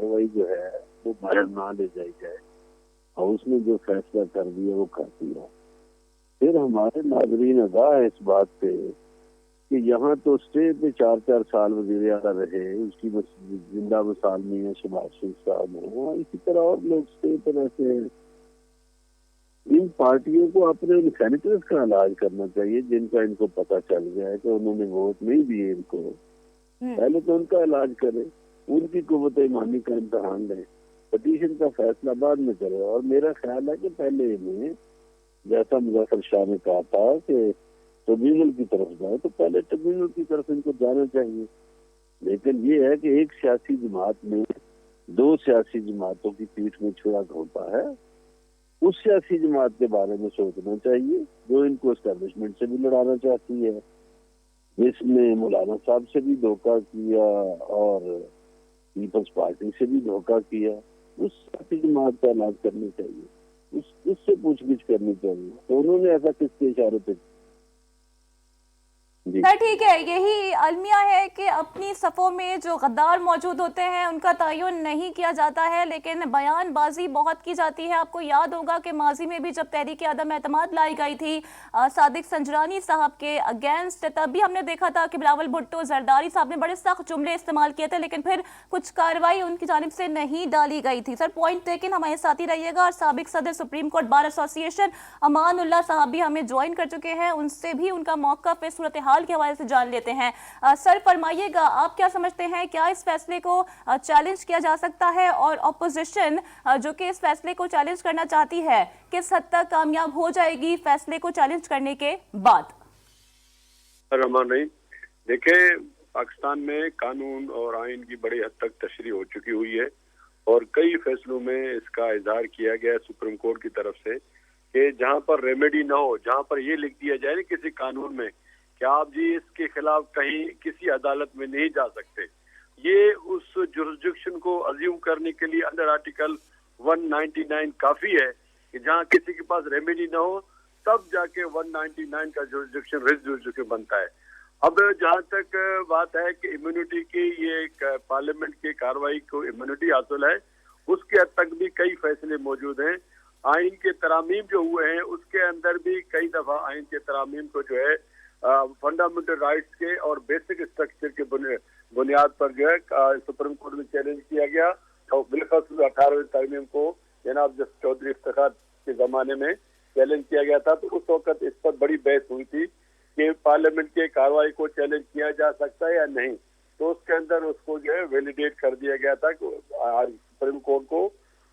कार्रवाई जो है वो बाहर ना ले जाई जाए और उसने जो फैसला कर दिया वो कर दिया। फिर हमारे नाजरीन आगाह है इस बात पे कि यहाँ तो स्टे पे 4-4 साल वज़ीर आला रहे, उसकी बस जिंदा मिसाल नहीं है शहबाज शरीफ साहब है, इसी तरह और लोग स्टे पे रहते हैं। इन पार्टियों को अपने उन सेनेटर्स का इलाज करना चाहिए जिनका इनको पता चल गया है कि उन्होंने वोट नहीं दिए इनको। पहले तो उनका इलाज करें, उनकी कुव्वत ईमानी का इम्तहान लें, पटिशन का फैसला बाद में करें। और मेरा ख्याल है कि पहले इन्हें, जैसा मुजफ्फर शाह ने कहा था कि ट्रिब्यूनल की तरफ जाए, तो पहले ट्रिब्यूनल की तरफ इनको जाना चाहिए। लेकिन ये है कि एक सियासी जमात में 2 सियासी जमातों की पीठ में छुरा घोंपा है, उस सियासी जमात के बारे में सोचना चाहिए जो इनको एस्टेब्लिशमेंट से भी लड़ाना चाहती है। इसने मौलाना साहब से भी धोखा किया और पीपल्स पार्टी से भी धोखा किया। उस सियासी जमात का इलाज करना चाहिए, उससे पूछगिछ करनी चाहिए। तो उन्होंने ऐसा किसके इशारे पे? सर ठीक है, यही अलमिया है कि अपनी सफ़ों में जो गद्दार मौजूद होते हैं उनका तयन नहीं किया जाता है, लेकिन बयानबाजी बहुत की जाती है। आपको याद होगा कि माजी में भी जब तहरीक अदम एतमाद लाई गई थी सादिक संजरानी साहब के अगेंस्ट, तब भी हमने देखा था कि बिलावल भुट्टो जरदारी साहब ने बड़े सख्त जुमले इस्तेमाल किए थे, लेकिन फिर कुछ कार्रवाई उनकी जानिब से नहीं डाली गई थी। सर पॉइंट टेकन, हमारे साथ ही रहिएगा। और साबिक सदर सुप्रीम कोर्ट बार एसोसिएशन अमान उल्लाह साहब भी हमें ज्वाइन कर चुके हैं, उनसे भी उनका मौक़िफ़ सूरत हाल के हवाले से जान लेते हैं। सर फरमाइएगा, आप क्या समझते हैं, क्या इस फैसले को चैलेंज किया जा सकता है और ऑपोजिशन जो कि इस फैसले को चैलेंज करना चाहती है, किस हद तक कामयाब हो जाएगी फैसले को चैलेंज करने के बाद? रहमान रहीम, देखें, पाकिस्तान में कानून और आइन की बड़ी हद तक तशरीह हो चुकी हुई है और कई फैसलों में इसका इजहार किया गया सुप्रीम कोर्ट की तरफ से कि जहां पर रेमेडी ना हो, जहां पर ये लिख दिया जाए किसी कानून में कि आप जी इसके खिलाफ कहीं किसी अदालत में नहीं जा सकते, ये उस जुरिस्डिक्शन को अज्यूम करने के लिए अंडर आर्टिकल 199 काफी है कि जहां किसी के पास रेमेडी ना हो तब जाके 199 का जुरिस्डिक्शन रिट जुरिस्डिक्शन बनता है। अब जहां तक बात है कि इम्यूनिटी की, ये पार्लियामेंट की कार्रवाई को इम्यूनिटी हासिल है, उसके हद तक भी कई फैसले मौजूद हैं। आइन के तरामीम जो हुए हैं उसके अंदर भी कई दफा आइन के तरामीम को जो है फंडामेंटल राइट्स के और बेसिक स्ट्रक्चर के बुनियाद पर जो है सुप्रीम कोर्ट में चैलेंज किया गया और बिलखसूस 18वीं तरमीम को जनाब जस्टिस चौधरी इफ्तिखार के जमाने में चैलेंज किया गया था। तो उस वक्त इस पर बड़ी बहस हुई थी कि पार्लियामेंट के कार्रवाई को चैलेंज किया जा सकता है या नहीं। तो उसके अंदर उसको जो है वैलिडेट कर दिया गया था कि सुप्रीम कोर्ट को,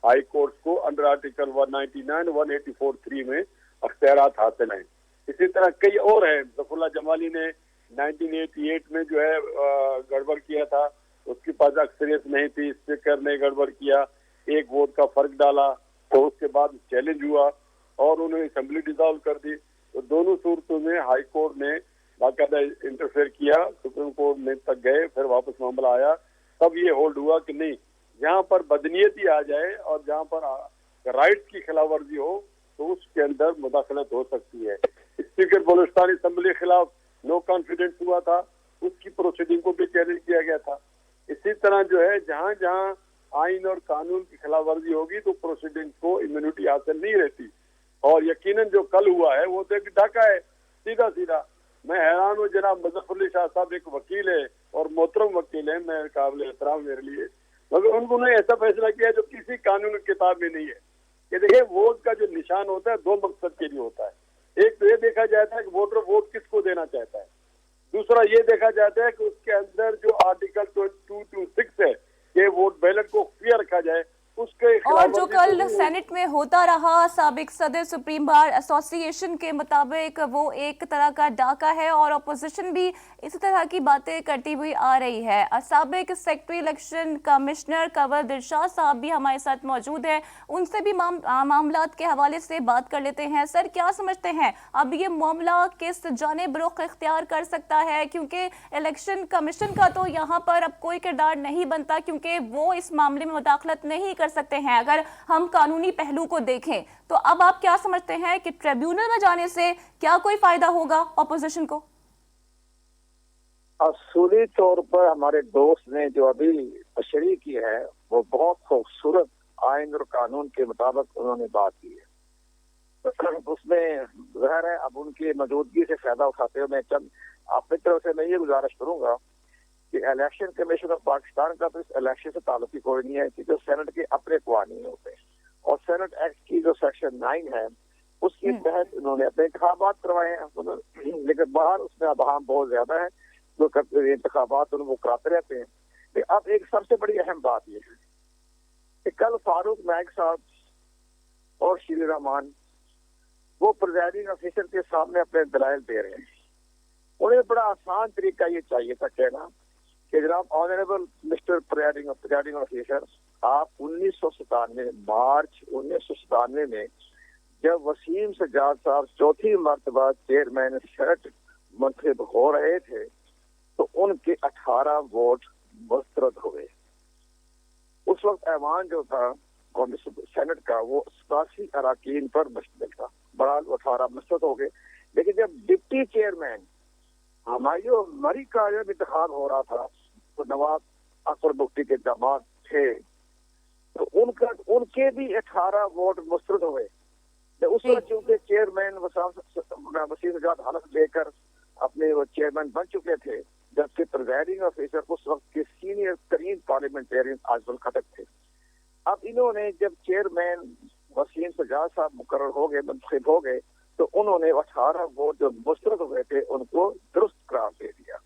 हाई कोर्ट को अंडर आर्टिकल 199, 184(3) में अख्तियारात हासिल हैं। इसी तरह कई और हैं। ज़फ़रुल्लाह जमाली ने 1988 में जो है गड़बड़ किया था, उसके पास अक्सरियत नहीं थी, स्पीकर ने गड़बड़ किया, एक वोट का फर्क डाला, तो उसके बाद चैलेंज हुआ और उन्होंने असेंबली डिसॉल्व कर दी। तो दोनों सूरतों में हाई कोर्ट ने बाकायदा इंटरफेयर किया, सुप्रीम कोर्ट में तक गए, फिर वापस मामला आया, तब ये होल्ड हुआ कि नहीं, जहाँ पर बदनीयती आ जाए और जहाँ पर राइट्स की खिलाफवर्जी हो तो उसके अंदर मुदाखलत हो सकती है। स्पीकर बलूचिस्तान असेंबली के खिलाफ नो कॉन्फिडेंस हुआ था, उसकी प्रोसीडिंग को भी चैलेंज किया गया था। इसी तरह जो है जहां जहां आइन और कानून की खिलाफवर्जी होगी तो प्रोसीडिंग को इम्यूनिटी हासिल नहीं रहती। और यकीनन जो कल हुआ है वो तो एक डाका है, सीधा सीधा। मैं हैरान हूँ, जनाब मुजफ्फर शाह साहब एक वकील है और मोहतरम वकील है, मैं काबिल एहतराम मेरे लिए, मगर उन्होंने ऐसा फैसला किया जो किसी कानून की किताब में नहीं है। कि देखिए, वोट का जो निशान होता है 2 मकसद के लिए होता है। एक तो ये देखा जाता है कि वोटर वोट किसको देना चाहता है, दूसरा ये देखा जाता है कि उसके अंदर जो आर्टिकल 226 है कि वोट बैलेट को फ्री रखा जाए, उसके और जो कल सेनेट में होता रहा साबिक सदर सुप्रीम बार एसोसिएशन के मुताबिक वो एक तरह का डाका है और अपोजिशन भी इसी तरह की बातें करती हुई आ रही है। साबिक secretary election commissioner Kanwar Dilshad साहब भी हमारे साथ मौजूद हैं, उनसे भी मामलात के हवाले से बात कर लेते हैं। सर क्या समझते हैं, अब ये मामला किस जानिब रुख इख्तियार कर सकता है, क्योंकि इलेक्शन कमीशन का तो यहाँ पर अब कोई किरदार नहीं बनता, क्योंकि वो इस मामले में मुदाखलत नहीं कर सकते हैं अगर हम कानूनी पहलू को देखें। तो अब आप क्या समझते हैं कि ट्रिब्यूनल में जाने से क्या कोई फायदा होगा ऑपोजिशन को? असूली तौर पर हमारे दोस्त ने जो अभी तशरीह की है वो और बहुत खूबसूरत आइन और कानून के मुताबिक उन्होंने बात की है। उसमें ज़ाहिर है अब उनकी मौजूदगी से फायदा उठाते हुए मैं चंद अपनी तरफ से मैं ये गुजारिश करूंगा कि इलेक्शन कमीशन ऑफ पाकिस्तान का तो इस इलेक्शन से ताल्लुक ही कोई नहीं है, कि जो सेनेट के अपने कवानीन होते हैं और सेनेट एक्ट की जो सेक्शन 9 है उसके तहत उन्होंने अपने इंतखाबात करवाए हैं। लेकिन बाहर उसमें अबहम बहुत ज्यादा है, जो इंतखाबात वो कराते रहते हैं। लेकिन अब एक सबसे बड़ी अहम बात यह है कि कल फारूक नाइक साहब और श्री रहमान वो प्रिजाइडिंग ऑफिसर के सामने अपने दलाइल दे रहे हैं। उन्हें बड़ा आसान तरीका ये चाहिए था कहना कि जनाब ऑनरेबल मिस्टर प्रिजाइडिंग ऑफिसर, आप 1997 मार्च 1997 में जब वसीम सज्जाद साहब चौथी मर्तबा चेयरमैन सेनेट मुंतखब हो रहे थे तो उनके 18 वोट मुस्तरद हुए। उस वक्त ऐवान जो था सेनेट का वो 87 अरकान पर मुश्तमिल था, बड़ा 18 मुस्तरद हो गए। लेकिन जब डिप्टी चेयरमैन हमायूं मरी का जब इंतखाब हो रहा था तो नवाब अकबर बुख्ती के दामाद थे, तो उनके भी 18 वोट मुस्तरद हुए। उस वक्त चूंकि चेयरमैन वसीम सज्जाद हालत लेकर अपने वो चेयरमैन बन चुके थे, जबकि प्रिजाइडिंग ऑफिसर उस वक्त के सीनियर तरीन पार्लियामेंटेरियन आजमल खटक थे। अब इन्होंने जब चेयरमैन वसीम सज्जाद साहब मुकर्रर हो गए, मुंतखब हो गए, तो उन्होंने 18 वोट जो मुस्तरद हुए थे उनको दुरुस्त करार दे दिया।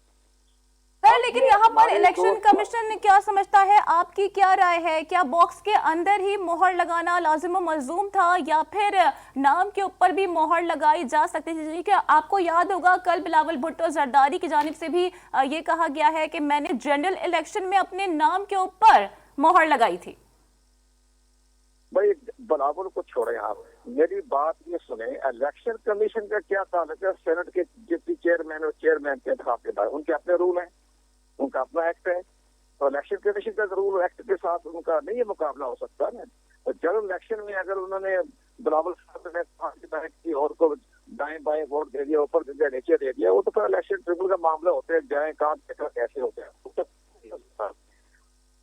सर लेकिन यहाँ पर इलेक्शन कमीशन क्या समझता है, आपकी क्या राय है? क्या बॉक्स के अंदर ही मोहर लगाना लाजिम मलजूम था या फिर नाम के ऊपर भी मोहर लगाई जा सकती थी? क्या आपको याद होगा कल बिलावल भुट्टो जरदारी की जानिब से भी ये कहा गया है कि मैंने जनरल इलेक्शन में अपने नाम के ऊपर मोहर लगाई थी। भाई बिलावल को छोड़े आप, मेरी बात ये सुने, इलेक्शन कमीशन का क्या ताल्लुक है सेनेट के डिप्टी चेयरमैन और चेयरमैन के इंतखाब के बाद? उनके अपने रूल हैं, उनका अपना एक्ट है, तो इलेक्शन कमीशन का रूल एक्ट के साथ उनका नहीं मुकाबला हो सकता ना। तो जनरल इलेक्शन में अगर उन्होंने बिलावल साहब ने की और को दाएं बाएं वोट दे दिया, ऊपर दे दिया, नीचे दे दिया, वो तो फिर इलेक्शन ट्रिब्यूनल का मामला होते हैं, जाए कहाँ कैसे होते हैं।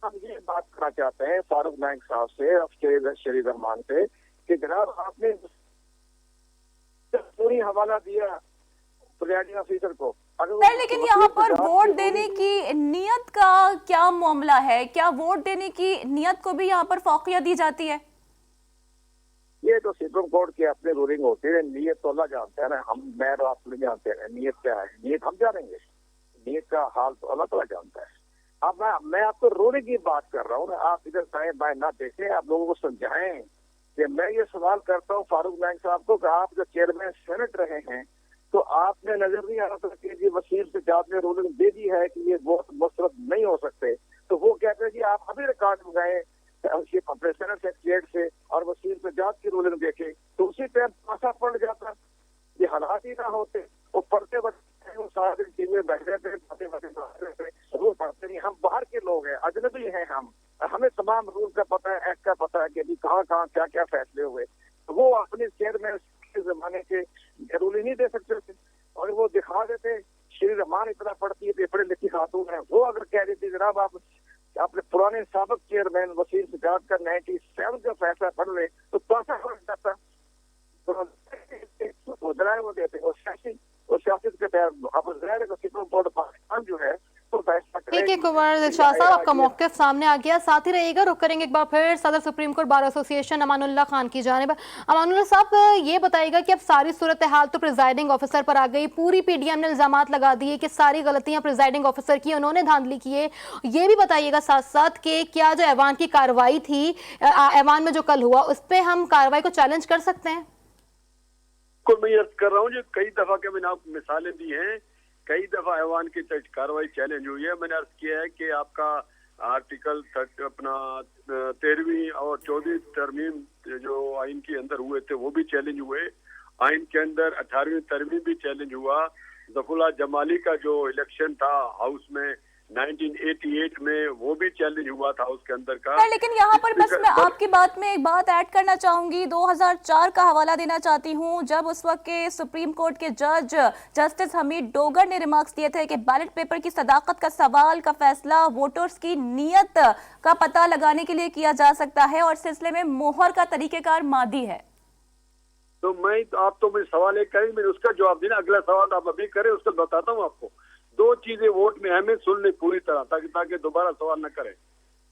हम ये बात करना चाहते हैं फारूक नाइक साहब से और श्री रहमान से कि जनाब आपने पूरी हवाला दिया प्रिजाइडिंग ऑफिसर को। सर लेकिन यहाँ पर वोट देने की नियत का क्या मामला है? क्या वोट देने की नियत को भी यहाँ पर फौकिया दी जाती है? ये तो सुप्रीम कोर्ट की अपनी रूलिंग होती है, नियत तो अल्लाह जानता है ना, मैं और आप नहीं जानते हैं नियत क्या है। नियत हम जानेंगे, नियत का हाल तो अल्लाह ताला जानता है। अब मैं आपको रूलिंग की बात कर रहा हूँ ना, आप इधर दाएं बाएं ना देखें, आप लोगों को समझाएं कि मैं ये सवाल करता हूँ फारूक नाइक साहब को कि आप जो चेयरमैन सेनेट रहे हैं तो आपने नजर नहीं आ रहा था कि वसीम सज्जाद ने रूलिंग दे दी है कि ये वोट मुस्तरद नहीं हो सकते, तो वो कहते हैं कि आप अभी रिकॉर्ड मंगाए अपने सेनेट सेक्रेटरीट से और वसीम सज्जाद की रूलिंग देखे, तो उसी टाइम पासा पड़ जाता। ये हालात ही ना होते, वो पढ़ते बच्चे वो सारा दिन टीवी में बैठ रहते हैं, रूल पढ़ते नहीं। हम बाहर के लोग हैं, अजनबी हैं हम, हमें तमाम रूल का पता है, एक्ट का पता है कि अभी कहाँ कहाँ क्या क्या फैसले हुए। तो वो अपने चेयरमैन के जमाने के रूलिंग नहीं दे सकते थे और वो दिखा देते। श्री रहमान इतना पढ़ती है, पढ़ी लिखी खातून है, वो अगर कह देती जनाब आप अपने पुराने साबिक चेयरमैन वसीम सज्जाद का 97 का फैसला पढ़ ले तो पैसा पड़ जाता। वो दलाल वो देते और सियासत के तहत अब सुप्रीम कोर्ट पाकिस्तान जो है तो फैसला। ठीक है कुंवर दिलशाद साहब, आपका मौक़िफ़ सामने आ गया, साथ ही रहिएगा। रुक करेंगे एक बार फिर सदर supreme court bar association Amanullah Khan की जानिब। अमानुल्लाह साहब ये बताइएगा कि अब सारी सूरत हाल तो प्रिजाइडिंग ऑफिसर पर आ गई, पूरी पीडीएम ने इल्जामात लगा दिए कि सारी गलतियां प्रिजाइडिंग ऑफिसर की, उन्होंने धांधली की है। ये भी बताइएगा साथ साथ कि क्या जो ऐवान की कार्रवाई थी, ऐवान में जो कल हुआ, उस पर हम कार्रवाई को चैलेंज कर सकते हैं? मैं अर्ज कर रहा हूँ जो कई दफा के मैंने आपको मिसालें दी हैं, कई दफा ऐवान की कार्रवाई चैलेंज हुई है। मैंने अर्ज किया है कि आपका आर्टिकल अपना 13वीं और 14वीं तरमीम जो आइन के अंदर हुए थे वो भी चैलेंज हुए। आइन के अंदर 18वीं तरमीम भी चैलेंज हुआ। जफुल्लाह जमाली का जो इलेक्शन था हाउस में 1988 में वो भी चैलेंज हुआ था उसके अंदर का। सर लेकिन यहाँ पर बस मैं आपकी बात में एक बात ऐड करना चाहूंगी, 2004 का हवाला देना चाहती हूँ, जब उस वक्त के सुप्रीम कोर्ट के जज जस्टिस हमीद डोगर ने रिमार्क्स दिए थे कि बैलेट पेपर की सदाकत का सवाल का फैसला वोटर्स की नीयत का पता लगाने के लिए किया जा सकता है और सिलसिले में मोहर का तरीकेकार मादी है। तो आप तो मुझे सवाल एक करेंगे, मैं उसका जवाब देना, अगला सवाल आप अभी करें उसका बताता हूँ आपको। दो चीजें वोट में अहम है, सुन ले पूरी तरह ताकि दोबारा सवाल न करें।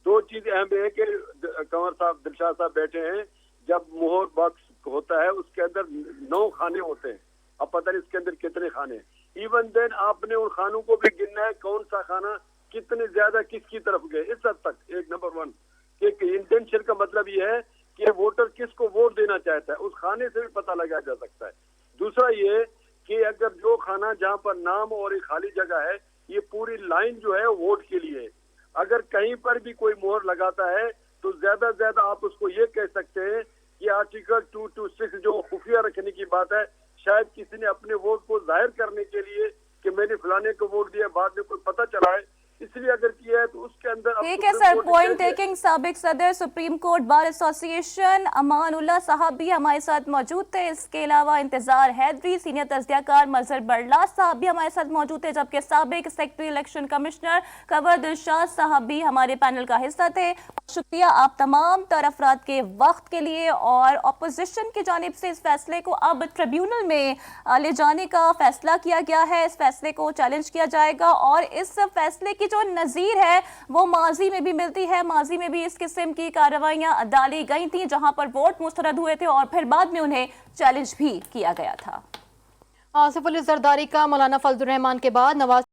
दो चीजें अहम है कि कंवर साहब, दिलशाद साहब बैठे हैं, जब मोहर बॉक्स होता है उसके अंदर 9 खाने होते हैं, अब पता नहीं इसके अंदर कितने खाने हैं। इवन देन आपने उन खानों को भी गिनना है, कौन सा खाना कितने ज्यादा किसकी तरफ गए। इस हद तक एक नंबर 1 कि इंटेंशन का मतलब ये है कि वोटर किसको वोट देना चाहता है, उस खाने से भी पता लगाया जा सकता है। दूसरा ये कि अगर जो खाना जहाँ पर नाम और एक खाली जगह है, ये पूरी लाइन जो है वोट के लिए, अगर कहीं पर भी कोई मोहर लगाता है तो ज्यादा से ज्यादा आप उसको ये कह सकते हैं कि आर्टिकल 226 जो खुफिया रखने की बात है, शायद किसी ने अपने वोट को जाहिर करने के लिए कि मैंने फलाने को वोट दिया, बाद में कोई पता चला है, इसलिए अगर किया है तो उसके अंदर। ठीक है सर, पॉइंट टेकिंग। साबिक सदर supreme court bar association Amanullah साहब भी हमारे साथ मौजूद थे। इसके अलावा इंतजार हैदरी, सीनियर तजदियाकार मजहर बरलास साहब भी हमारे साथ मौजूद थे, जबकि साबिक secretary election commissioner Kanwar Dilshad साहब भी हमारे पैनल का हिस्सा थे। शुक्रिया आप तमाम अफराद के वक्त के लिए। और अपोजिशन की जानिब से इस फैसले को अब ट्रिब्यूनल में ले जाने का फैसला किया गया है। इस फैसले को चैलेंज किया जाएगा और इस फैसले की जो नज़ीर है वो माजी में भी मिलती है। माजी में भी इस किस्म की कार्रवाइयां डाली गई थी जहां पर वोट मुस्तरद हुए थे और फिर बाद में उन्हें चैलेंज भी किया गया था। आसिफ अली जरदारी का मौलाना फजलुर रहमान के बाद नवाज